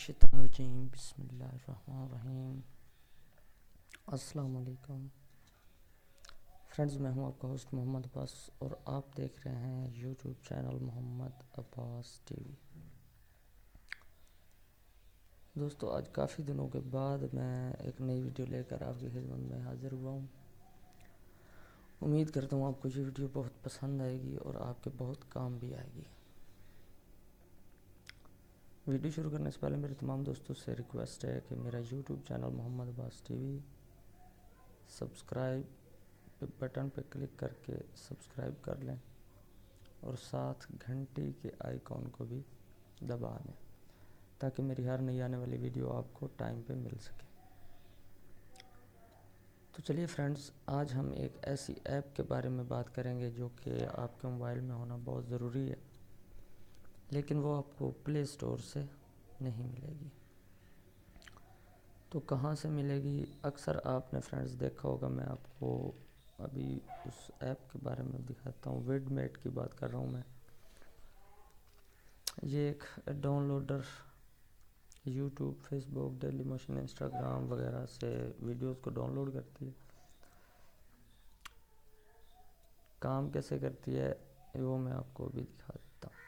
मिनश्शैतानिर रजीम बिस्मिल्लाहिर्रहमानिर्रहीम। अस्सलाम वालेकुम फ्रेंड्स, मैं हूं आपका होस्ट मोहम्मद अब्बास और आप देख रहे हैं YouTube channel Mohammad Abbas TV. दोस्तों, आज काफ़ी दिनों के बाद मैं एक नई वीडियो लेकर आपकी खिदमत में हाज़िर हुआ हूं। उम्मीद करता हूं आपको ये वीडियो बहुत पसंद आएगी और आपके बहुत काम भी आएगी। वीडियो शुरू करने से पहले मेरे तमाम दोस्तों से रिक्वेस्ट है कि मेरा YouTube channel Mohammad Abbas TV subscribe button पर क्लिक करके सब्सक्राइब कर लें और साथ घंटी के आइकॉन को भी दबा दें ताकि मेरी हर नई आने वाली वीडियो आपको टाइम पे मिल सके। तो चलिए फ्रेंड्स, आज हम एक ऐसी ऐप के बारे में बात करेंगे जो कि आपके मोबाइल में होना बहुत ज़रूरी है, लेकिन वो आपको प्ले स्टोर से नहीं मिलेगी। तो कहाँ से मिलेगी? अक्सर आपने फ्रेंड्स देखा होगा, मैं आपको अभी उस ऐप के बारे में दिखाता हूँ। विडमेट की बात कर रहा हूँ मैं। ये एक downloader YouTube, Facebook, daily motion, Instagram वगैरह से वीडियोस को डाउनलोड करती है। काम कैसे करती है वो मैं आपको अभी दिखा देता हूँ।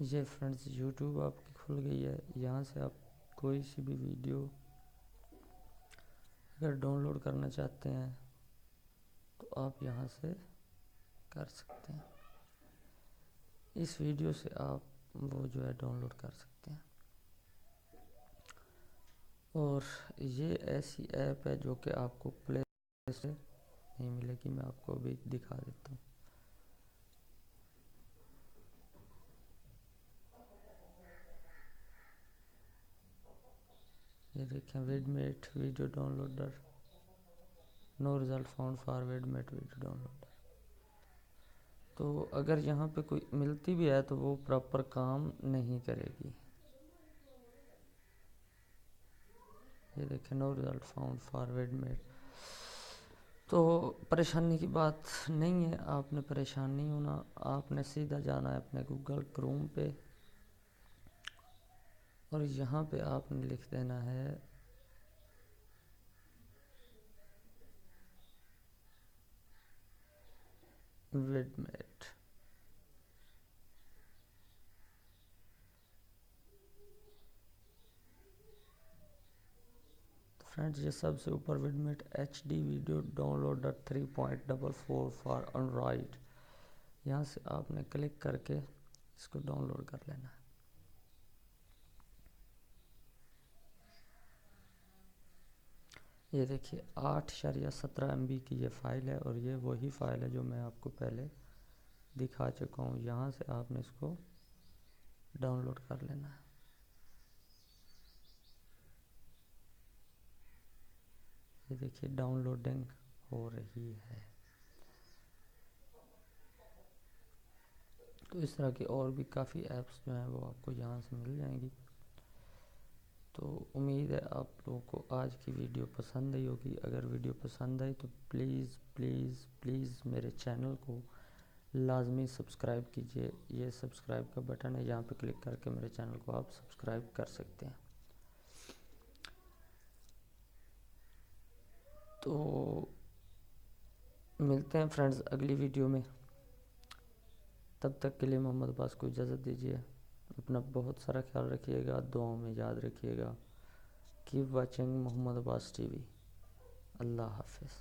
ये फ्रेंड्स यूट्यूब आपकी खुल गई है। यहाँ से आप कोई सी भी वीडियो अगर डाउनलोड करना चाहते हैं तो आप यहाँ से कर सकते हैं। इस वीडियो से आप वो जो है डाउनलोड कर सकते हैं। और ये ऐसी ऐप है जो कि आपको प्ले से नहीं मिलेगी। मैं आपको अभी दिखा देता हूँ। ये देखें, VidMate video downloader, no result found for VidMate video downloader. तो अगर यहाँ पे कोई मिलती भी है तो वो प्रॉपर काम नहीं करेगी। ये देखें, no result found for Vidmate. तो परेशानी की बात नहीं है, आपने परेशान नहीं होना। आपने सीधा जाना है अपने गूगल क्रोम पे और यहाँ पे आपने लिख देना है विडमेट। तो फ्रेंड्स, ये सबसे ऊपर Vidmate HD video downloader 3.44 for Android, यहाँ से आपने क्लिक करके इसको डाउनलोड कर लेना है। ये देखिए, 8.17 MB की ये फ़ाइल है और ये वही फ़ाइल है जो मैं आपको पहले दिखा चुका हूँ। यहाँ से आपने इसको डाउनलोड कर लेना है। ये देखिए, डाउनलोडिंग हो रही है। तो इस तरह की और भी काफ़ी ऐप्स जो हैं वो आपको यहाँ से मिल जाएंगी। तो उम्मीद है आप लोगों को आज की वीडियो पसंद आई होगी। अगर वीडियो पसंद आई तो प्लीज़ प्लीज़ प्लीज़ मेरे चैनल को लाजमी सब्सक्राइब कीजिए। ये सब्सक्राइब का बटन है, यहाँ पे क्लिक करके मेरे चैनल को आप सब्सक्राइब कर सकते हैं। तो मिलते हैं फ्रेंड्स अगली वीडियो में। तब तक के लिए मोहम्मद अब्बास को इजाज़त दीजिए। अपना बहुत सारा ख्याल रखिएगा, दुआओं में याद रखिएगा। Keep watching Mohammad Abbas TV. Allah हाफिज़।